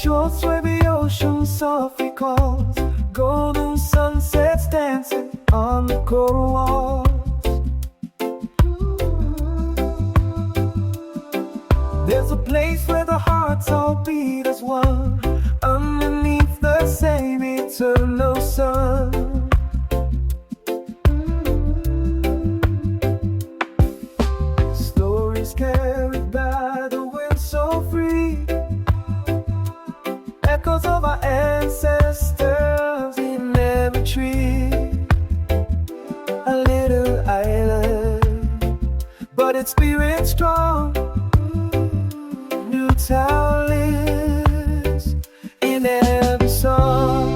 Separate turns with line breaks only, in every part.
shores where the ocean softly calls, golden sunsets dancing on the coral walls. There's a place where the hearts all beat as one, underneath the same eternal sun. Stories carried by the wind so free, echoes of our ancestors in every tree. A little island, but its spirit strong. Newtown lives in every song.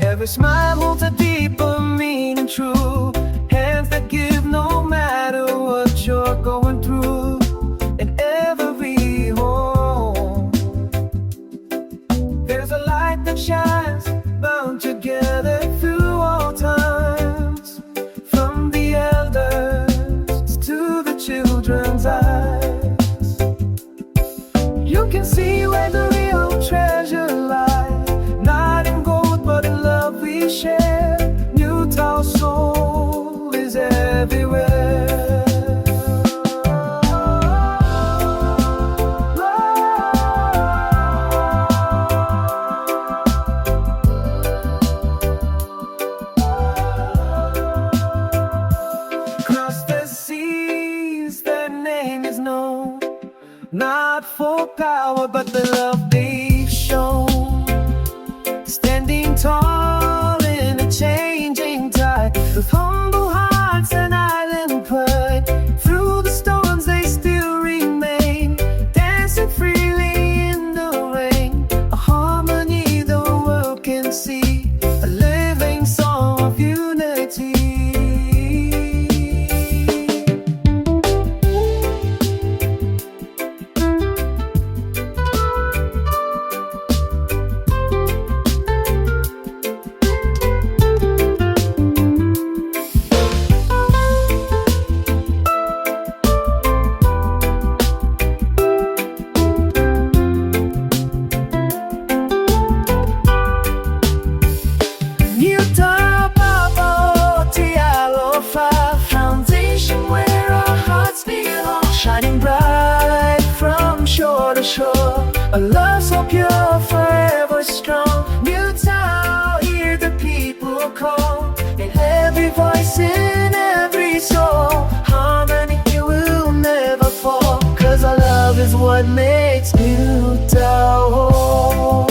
Every smile holds a deeper meaning true. Hands that give no matter what you're going through. In every home, there's a light that shines, bound together through all times. From the elders to the children's eyes, you can see where the real treasure lies. Not in gold, but in love we share. Newtown soul is everywhere. Across the seas, their name is known, not for power, but the love they've shown. Standing tall in a changing tide, with humble hearts and island pride. Through the storms they still remain, dancing freely in the rain. A harmony the world can see, a living song of unity. Newtown, Papa, Tialo, foundation where our hearts belong. Shining bright from shore to shore, a love so pure, forever strong. Newtown, hear the people call, in every voice, in every soul. Harmony will never fall, 'cause our love is what makes Newtown whole.